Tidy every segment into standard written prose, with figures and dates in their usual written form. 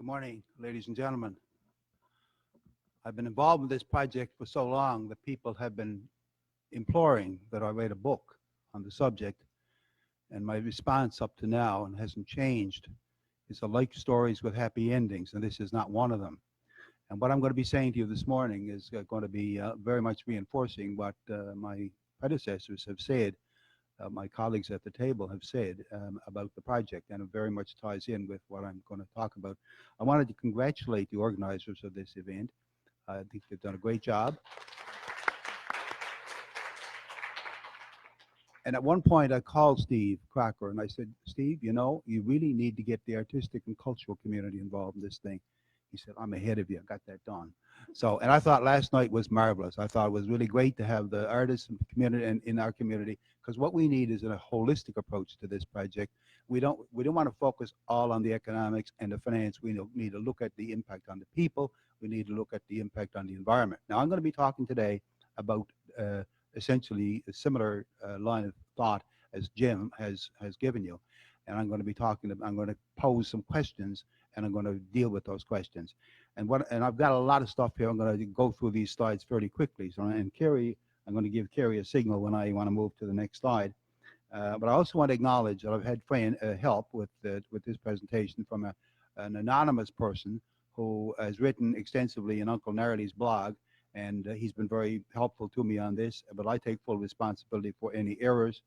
Good morning, ladies and gentlemen. I've been involved with this project for so long that people have been imploring that I write a book on the subject, and my response up to now, and hasn't changed, is I like stories with happy endings, and this is not one of them. And what I'm going to be saying to you this morning is going to be very much reinforcing what my predecessors have said, my colleagues at the table have said about the project, and it very much ties in with what I'm going to talk about. I wanted to congratulate the organizers of this event. I think they've done a great job. And at one point, I called Steve Crocker and I said, Steve, you know, you really need to get the artistic and cultural community involved in this thing. He said, I'm ahead of you. I got that done. So, and I thought last night was marvelous. I thought it was really great to have the artists and community and in our community, because what we need is a holistic approach to this project. We don't want to focus all on the economics and the finance. We need to look at the impact on the people. We need to look at the impact on the environment. Now, I'm going to be talking today about essentially a similar line of thought as Jim has given you. And I'm going to pose some questions, and I'm going to deal with those questions. And I've got a lot of stuff here. I'm going to go through these slides fairly quickly. So, and Kerry, I'm going to give Kerry a signal when I want to move to the next slide. But I also want to acknowledge that I've had help with this presentation from an anonymous person who has written extensively in Uncle Narly's blog, and he's been very helpful to me on this. But I take full responsibility for any errors,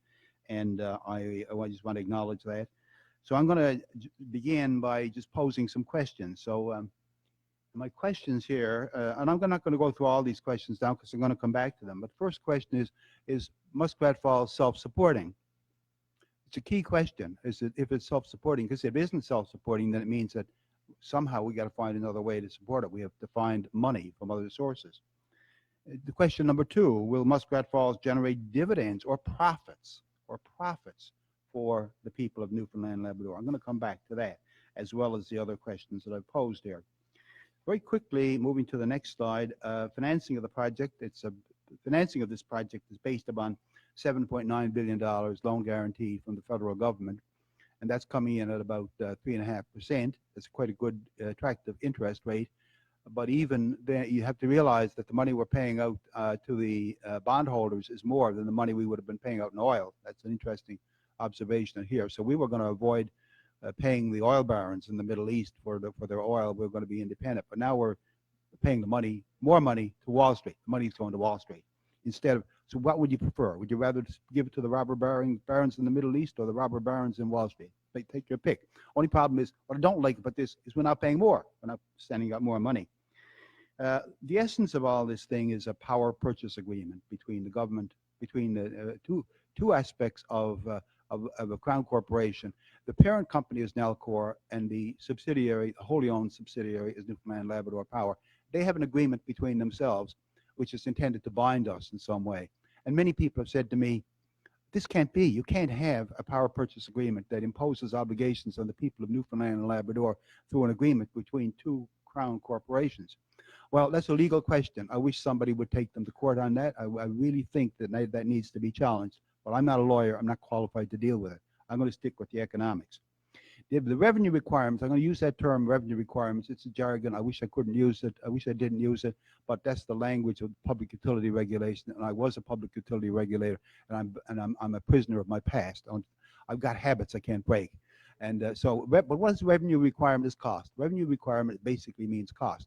and I just want to acknowledge that. So I'm going to begin by just posing some questions. So my questions here, and I'm not going to go through all these questions now because I'm going to come back to them. But first question is Muskrat Falls self-supporting? It's a key question. Is it if it's self-supporting? Because if it isn't self-supporting, then it means that somehow we got to find another way to support it. We have to find money from other sources. The question number two: will Muskrat Falls generate dividends or profits for the people of Newfoundland and Labrador? I'm going to come back to that, as well as the other questions that I've posed here. Very quickly, moving to the next slide, financing of the project. Financing of this project is based upon $7.9 billion loan guarantee from the federal government, and that's coming in at about 3.5%. That's quite a good, attractive interest rate. But even then, you have to realize that the money we're paying out to the bondholders is more than the money we would have been paying out in oil. That's an interesting observation here. So we were going to avoid paying the oil barons in the Middle East for their oil. We're going to be independent. But now we're paying more money to Wall Street. The money's going to Wall Street instead of. So what would you prefer? Would you rather give it to the robber barons in the Middle East or the robber barons in Wall Street? Take your pick. Only problem is, what I don't like about this is we're not paying more. We're not sending out more money. The essence of all this thing is a power purchase agreement between the government, between the two aspects of a Crown corporation. The parent company is Nalcor, and the subsidiary, wholly owned subsidiary, is Newfoundland Labrador Power. They have an agreement between themselves, which is intended to bind us in some way. And many people have said to me, this can't be. You can't have a power purchase agreement that imposes obligations on the people of Newfoundland and Labrador through an agreement between two Crown corporations. Well, that's a legal question. I wish somebody would take them to court on that. I really think that needs to be challenged. But I'm not a lawyer. I'm not qualified to deal with it. I'm going to stick with the economics. The revenue requirements, I'm going to use that term, revenue requirements. It's a jargon. I wish I couldn't use it. I wish I didn't use it. But that's the language of public utility regulation. And I was a public utility regulator, and I'm a prisoner of my past. I've got habits I can't break. And but what does revenue requirement is cost? Revenue requirement basically means cost.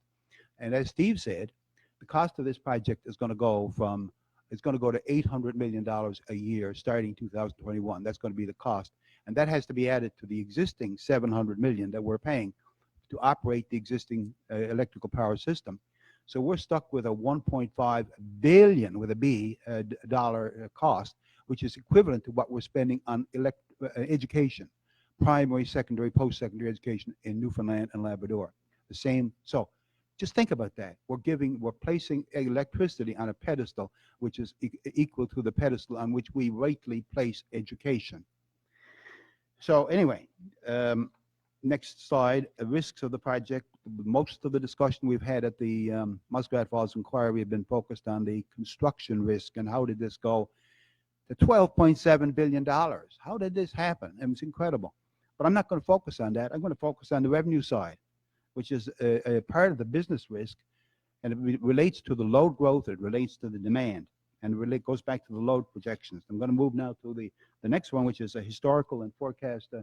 And as Steve said, the cost of this project is going to go to $800 million a year starting 2021. That's going to be the cost. And that has to be added to the existing $700 million that we're paying to operate the existing electrical power system. So we're stuck with a $1.5 billion with a B dollar cost, which is equivalent to what we're spending on education, primary, secondary, post-secondary education in Newfoundland and Labrador. The same. So just think about that. We're placing electricity on a pedestal which is equal to the pedestal on which we rightly place education. So anyway, next slide, risks of the project. Most of the discussion we've had at the Muskrat Falls Inquiry have been focused on the construction risk and how did this go to $12.7 billion. How did this happen? It was incredible. But I'm not going to focus on that. I'm going to focus on the revenue side. which is a part of the business risk, and it relates to the load growth, it relates to the demand, and it goes back to the load projections. I'm going to move now to the next one, which is a historical and forecast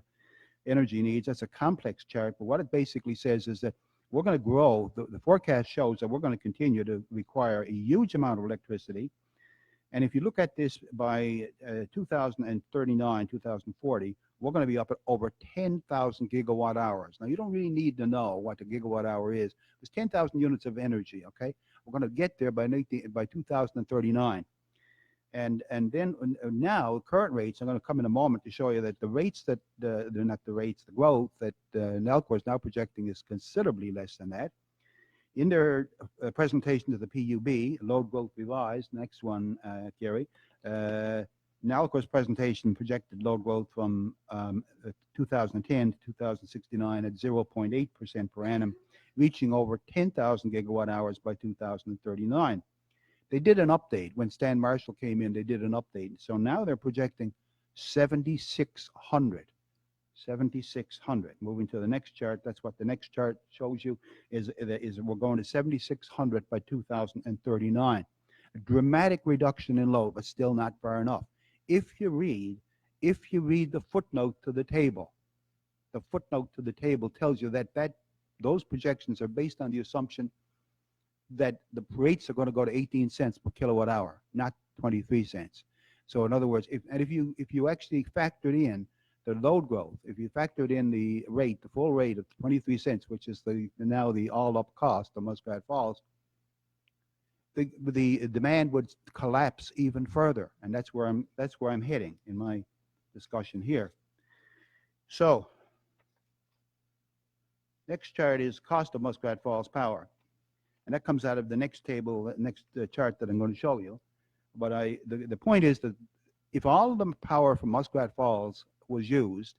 energy needs. That's a complex chart, but what it basically says is that we're going to grow. The forecast shows that we're going to continue to require a huge amount of electricity. And if you look at this by 2039, 2040, we're going to be up at over 10,000 gigawatt hours. Now, you don't really need to know what the gigawatt hour is. There's 10,000 units of energy, okay? We're going to get there by 2039. And then now, current rates, I'm going to come in a moment to show you that the rates that, they're not the rates, the growth that Nalcor is now projecting is considerably less than that. In their presentation to the PUB, Load Growth Revised, next one, Gary, Nalcor's presentation projected load growth from 2010 to 2069 at 0.8% per annum, reaching over 10,000 gigawatt hours by 2039. They did an update. When Stan Marshall came in, they did an update. So now they're projecting 7,600. 7,600. Moving to the next chart, that's what the next chart shows you, is we're going to 7,600 by 2039. A dramatic reduction in load, but still not far enough. If you read the footnote to the table tells you that those projections are based on the assumption that the rates are going to go to 18 cents per kilowatt hour, not 23 cents. So in other words, if you actually factored in the load growth, if you factored in the full rate of 23 cents, which is now the all-up cost of Muskrat Falls, the demand would collapse even further, and that's where I'm heading in my discussion here. So, next chart is cost of Muskrat Falls power, and that comes out of the next table, next chart that I'm going to show you. But the point is that if all the power from Muskrat Falls was used,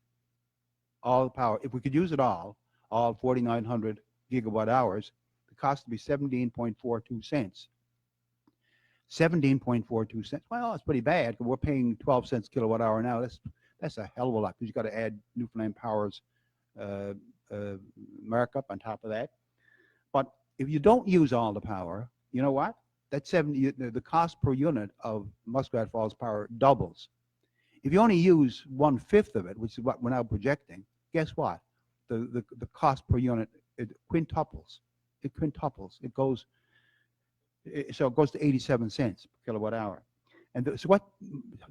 all the power, if we could use it all 4,900 gigawatt hours, the cost would be 17.42 cents. 17.42 cents. Well, that's pretty bad. We're paying 12 cents kilowatt hour now. That's a hell of a lot, because you got to add Newfoundland Power's markup on top of that. But if you don't use all the power, you know what? The cost per unit of Muskrat Falls power doubles. If you only use 1/5 of it, which is what we're now projecting, guess what? The cost per unit, it quintuples. It quintuples. It goes to 87 cents per kilowatt hour. And so what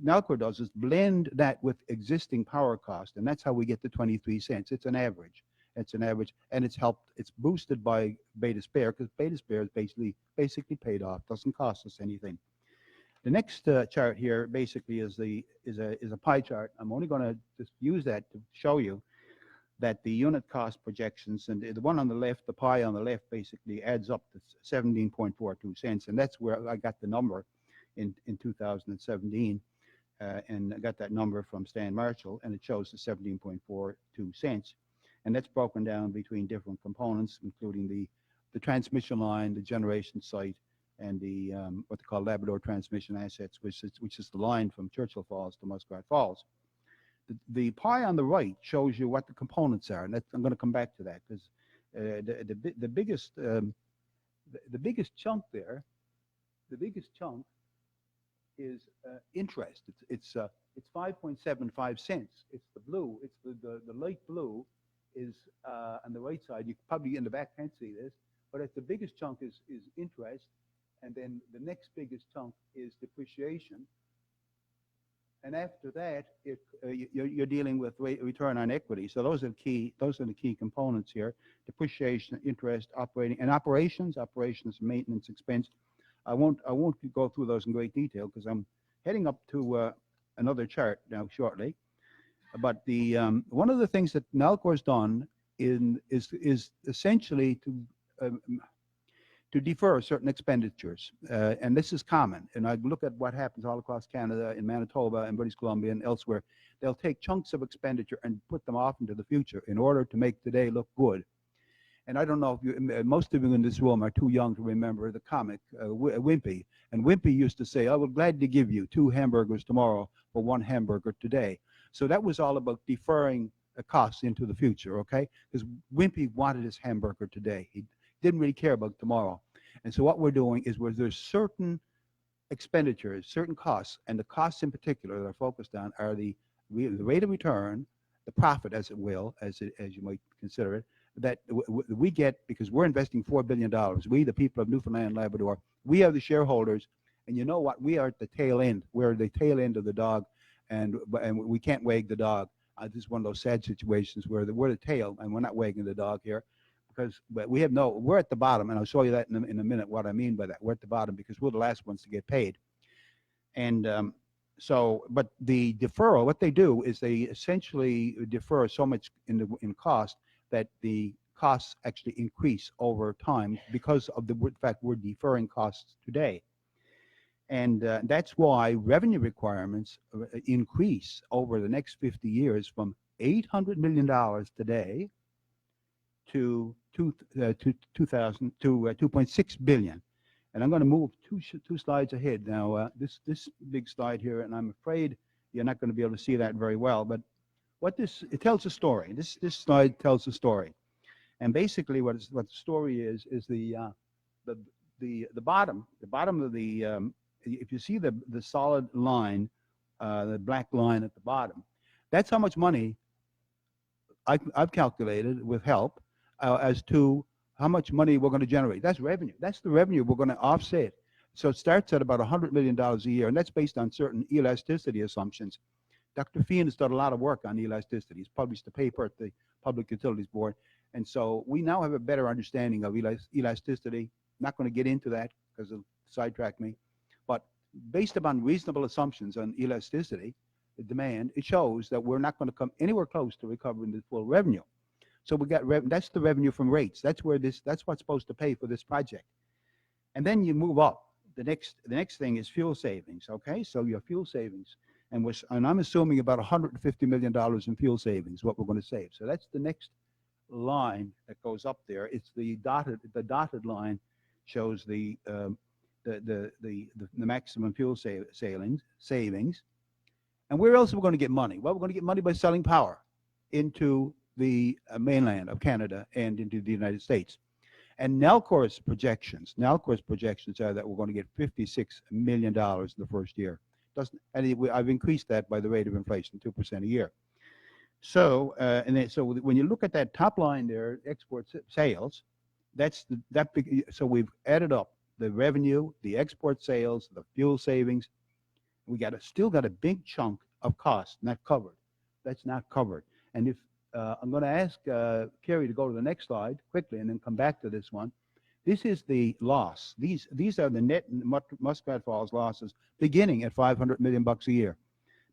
Nalcor does is blend that with existing power cost, and that's how we get the 23 cents. It's an average. It's an average, and it's boosted by Beta Spare, because Beta Spare is basically paid off, doesn't cost us anything. The next chart here basically is a pie chart. I'm only going to just use that to show you that the unit cost projections, and the one on the left, the pie on the left, basically adds up to 17.42 cents, and that's where I got the number in 2017, and I got that number from Stan Marshall, and it shows the 17.42 cents, and that's broken down between different components, including the transmission line, the generation site, and the what they call Labrador transmission assets, which is the line from Churchill Falls to Muskrat Falls. The pie on the right shows you what the components are, and I'm going to come back to that, because the biggest chunk there, is interest. It's 5.75 cents. It's the blue. It's the light blue is on the right side. You probably in the back can't see this, but the biggest chunk is interest, and then the next biggest chunk is depreciation. And after that, you're dealing with return on equity. So those are the key components here: depreciation, interest, operations, maintenance expense. I won't go through those in great detail, because I'm heading up to another chart now shortly. But the one of the things that Nalcor's done is essentially to defer certain expenditures, and this is common. And I look at what happens all across Canada, in Manitoba and British Columbia and elsewhere. They'll take chunks of expenditure and put them off into the future in order to make today look good. And I don't know if most of you in this room are too young to remember the comic Wimpy. And Wimpy used to say, "I will gladly give you 2 hamburgers tomorrow for 1 hamburger today." So that was all about deferring costs into the future, okay? Because Wimpy wanted his hamburger today. He didn't really care about tomorrow. And so what we're doing is where there's certain expenditures, certain costs, and the costs in particular that are focused on are the rate of return, the profit, as it will, as you might consider it, that we get because we're investing $4 billion. We, the people of Newfoundland and Labrador, we are the shareholders, and you know what? We are at the tail end. We're the tail end of the dog, and we can't wag the dog. This is one of those sad situations where we're the tail, and we're not wagging the dog here, because we're at the bottom, and I'll show you that in a minute what I mean by that. We're at the bottom because we're the last ones to get paid, and but the deferral, what they do is they essentially defer so much in cost that the costs actually increase over time because of the fact we're deferring costs today. And that's why revenue requirements increase over the next 50 years from $800 million today to 2.6 billion. And I'm going to move two slides ahead now. This big slide here, and I'm afraid you're not going to be able to see that very well, but it tells a story. This slide tells a story, and basically what the story is the bottom of the if you see the solid line, the black line at the bottom, that's how much money I've calculated with help as to how much money we're going to generate. That's revenue. That's the revenue we're going to offset. So it starts at about $100 million a year, and that's based on certain elasticity assumptions. Dr. Feehan has done a lot of work on elasticity. He's published a paper at the Public Utilities Board, and so we now have a better understanding of elasticity. Not going to get into that because it'll sidetrack me, but based upon reasonable assumptions on elasticity, the demand, it shows that we're not going to come anywhere close to recovering the full revenue. So we got that's the revenue from rates. That's what's supposed to pay for this project. And then you move up. The next thing is fuel savings. Okay, so your fuel savings, and I'm assuming about $150 million in fuel savings, what we're going to save. So that's the next line that goes up there. It's the dotted line shows the maximum fuel savings. And where else are we going to get money? Well, we're going to get money by selling power into the mainland of Canada and into the United States. And Nalcor's projections are that we're going to get $56 million in the first year. I've increased that by the rate of inflation, 2% a year. So, so when you look at that top line there, export sales, so we've added up the revenue, the export sales, the fuel savings. We still got a big chunk of cost not covered. That's not covered. And if I'm going to ask Kerry to go to the next slide quickly and then come back to this one. This is the loss. These are the net Muskrat Falls losses beginning at $500 million a year,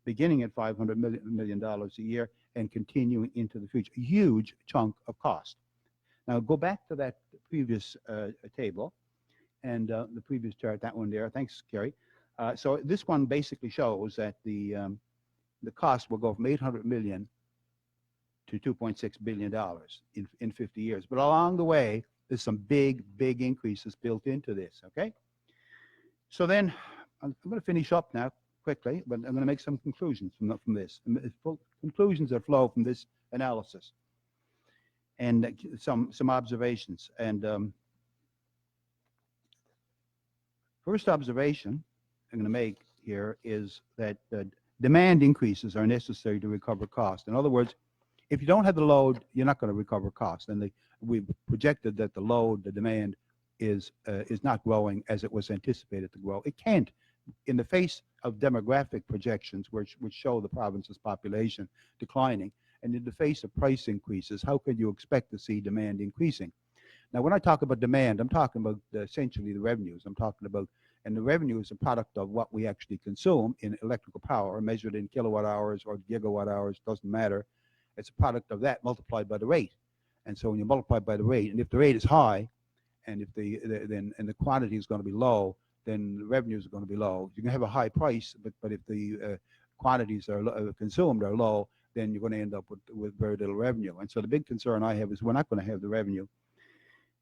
beginning at $500 million a year and continuing into the future. A huge chunk of cost. Now go back to that previous table and the previous chart, that one there. Thanks, Kerry. So this one basically shows that the cost will go from $800 million to $2.6 billion in 50 years. But along the way, there's some big increases built into this, okay? So then I'm going to finish up now quickly, but I'm going to make some conclusions from this. Conclusions that flow from this analysis and some observations. And first observation I'm going to make here is that demand increases are necessary to recover cost. In other words, if you don't have the load, you're not going to recover cost. And we've projected that the demand is not growing as it was anticipated to grow. It can't, in the face of demographic projections which show the province's population declining, and in the face of price increases, how could you expect to see demand increasing? Now, when I talk about demand, I'm talking about essentially the revenues. And the revenue is a product of what we actually consume in electrical power, measured in kilowatt hours or gigawatt hours, doesn't matter. It's a product of that multiplied by the rate. And so when you multiply by the rate, and if the rate is high, and if the quantity is going to be low, then the revenues are going to be low. You can have a high price, but if the quantities are consumed are low, then you're going to end up with very little revenue. And so the big concern I have is we're not going to have the revenue.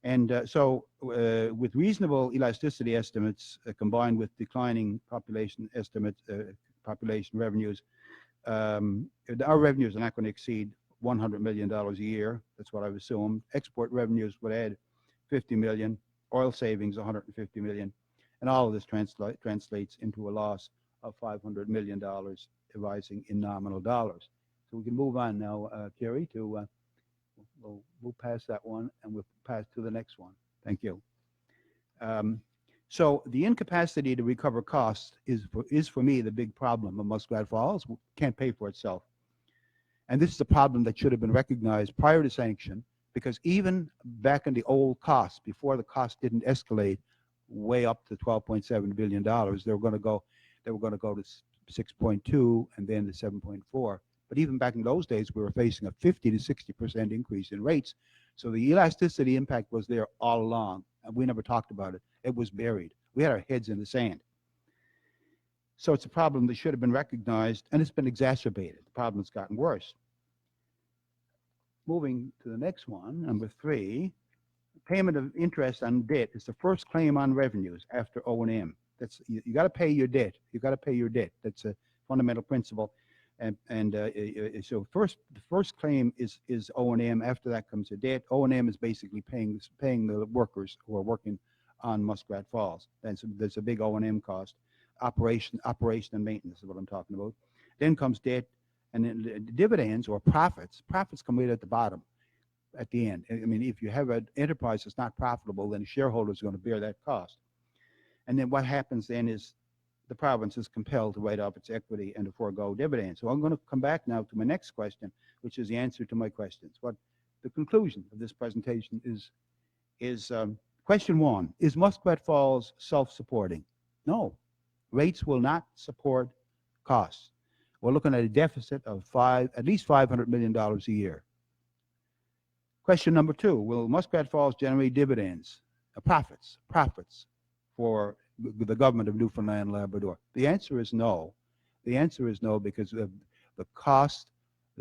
And so with reasonable elasticity estimates combined with declining population estimates, population revenues, our revenues are not going to exceed $100 million a year. That's what I've assumed. Export revenues would add 50 million. Oil savings 150 million. And all of this translates into a loss of $500 million arising in nominal dollars. So we can move on now, Kerry, to we'll pass that one and we'll pass to the next one. Thank you. So the incapacity to recover costs is for me the big problem of Muskrat Falls. Can't pay for itself. And this is a problem that should have been recognized prior to sanction, because even back in the old costs, before the cost didn't escalate way up to $12.7 billion, they were going to go to 6.2 and then to 7.4. But even back in those days, we were facing a 50 to 60% increase in rates. So the elasticity impact was there all along, and we never talked about it. It was buried. We had our heads in the sand. So it's a problem that should have been recognized, and it's been exacerbated. The problem's gotten worse. Moving to the next one, number 3, payment of interest on debt is the first claim on revenues after O&M. That's you got to pay your debt. You got to pay your debt. That's a fundamental principle. So the first claim is O&M. After that comes the debt. O&M is basically paying the workers who are working on Muskrat Falls. There's a big O&M cost. Operation and maintenance is what I'm talking about. Then comes debt, and then the dividends or profits. Profits come right at the bottom, at the end. I mean, if you have an enterprise that's not profitable, then the shareholders are going to bear that cost. And then what happens then is the province is compelled to write off its equity and to forego dividends. So I'm going to come back now to my next question, which is the answer to my questions. What the conclusion of this presentation is question 1: is Muskrat Falls self-supporting? No, rates will not support costs. We're looking at a deficit of at least $500 million a year. Question number 2: will Muskrat Falls generate dividends, profits for the government of Newfoundland and Labrador? The answer is no. The answer is no, because the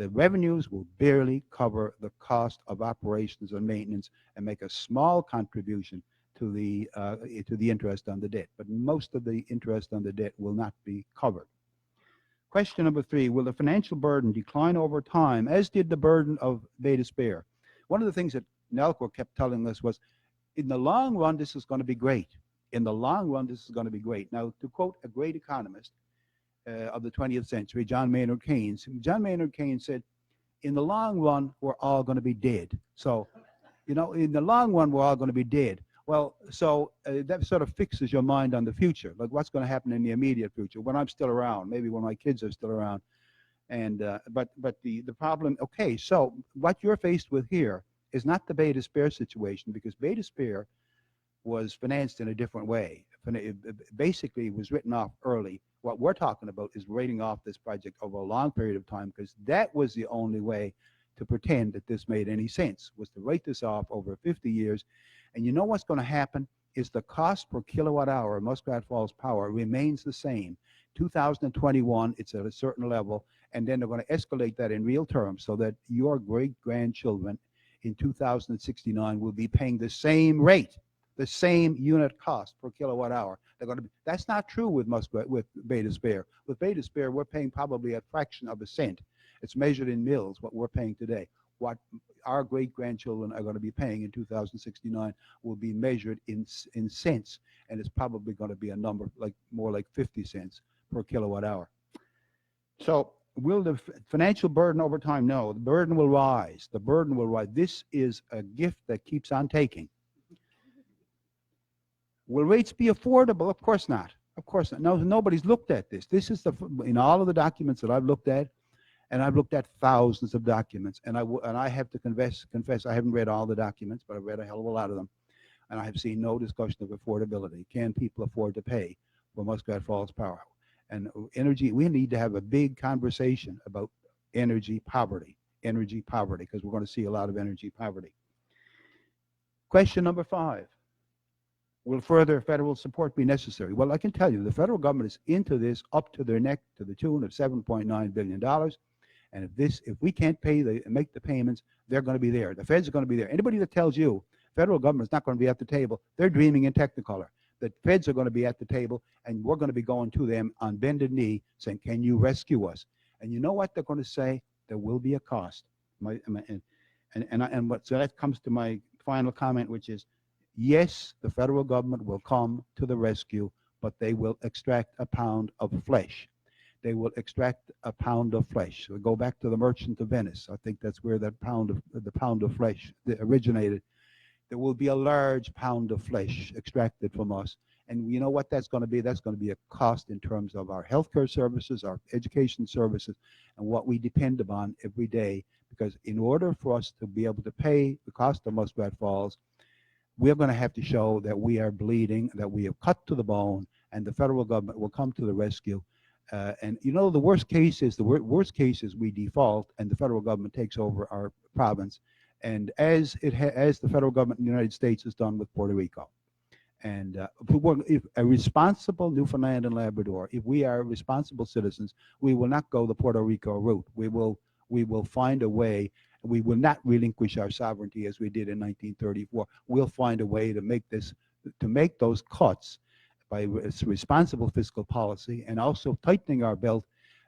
revenues will barely cover the cost of operations and maintenance and make a small contribution to the interest on the debt. But most of the interest on the debt will not be covered. Question number 3: will the financial burden decline over time, as did the burden of Bay d'Espoir? One of the things that Nalcor kept telling us was, in the long run, this is going to be great. In the long run, this is going to be great. Now, to quote a great economist of the 20th century, John Maynard Keynes said, in the long run, we're all going to be dead. So, in the long run, we're all going to be dead. Well, so that sort of fixes your mind on the future, like what's going to happen in the immediate future when I'm still around, maybe when my kids are still around. And but the problem, okay, so what you're faced with here is not the Bay d'Espoir situation, because Bay d'Espoir was financed in a different way. Basically, it was written off early. What we're talking about is writing off this project over a long period of time, because that was the only way to pretend that this made any sense, was to write this off over 50 years. And you know what's going to happen is the cost per kilowatt hour of Muskrat Falls power remains the same. 2021, it's at a certain level, and then they're going to escalate that in real terms so that your great-grandchildren in 2069 will be paying the same rate, the same unit cost per kilowatt hour. They're going to be, that's not true with Bay d'Espoir. With Bay d'Espoir, we're paying probably a fraction of a cent. It's measured in mils, what we're paying today. What our great-grandchildren are going to be paying in 2069 will be measured in cents, and it's probably going to be a number more like 50 cents per kilowatt hour. So will the financial burden over time? No, the burden will rise. The burden will rise. This is a gift that keeps on taking. Will rates be affordable? Of course not. Of course not. No, nobody's looked at this. This is in all of the documents that I've looked at, and I've looked at thousands of documents, and I have to confess I haven't read all the documents, but I've read a hell of a lot of them, and I have seen no discussion of affordability. Can people afford to pay for Muskrat Falls power? And energy, we need to have a big conversation about energy poverty, because we're going to see a lot of energy poverty. Question number 5. Will further federal support be necessary? Well, I can tell you the federal government is into this up to their neck to the tune of $7.9 billion. And if we can't make the payments, they're going to be there. The feds are going to be there. Anybody that tells you federal government is not going to be at the table, they're dreaming in Technicolor. The feds are going to be at the table, and we're going to be going to them on bended knee saying, can you rescue us? And you know what they're going to say? There will be a cost. So that comes to my final comment, which is, yes, the federal government will come to the rescue, but they will extract a pound of flesh. They will extract a pound of flesh. So we go back to the Merchant of Venice. I think that's where the pound of flesh originated. There will be a large pound of flesh extracted from us. And you know what that's going to be? That's going to be a cost in terms of our healthcare services, our education services, and what we depend upon every day. Because in order for us to be able to pay the cost of Muskrat Falls, we're going to have to show that we are bleeding, that we have cut to the bone, and the federal government will come to the rescue. And you know, the worst case is we default and the federal government takes over our province, and as the federal government in the United States has done with Puerto Rico. And if a responsible Newfoundland and Labrador, if we are responsible citizens, we will not go the Puerto Rico route. We will find a way. We will not relinquish our sovereignty as we did in 1934. We'll find a way to make those cuts by responsible fiscal policy and also tightening our belt.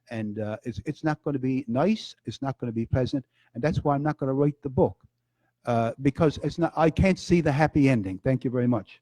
And it's not going to be nice. It's not going to be pleasant. And that's why I'm not going to write the book, because I can't see the happy ending. Thank you very much.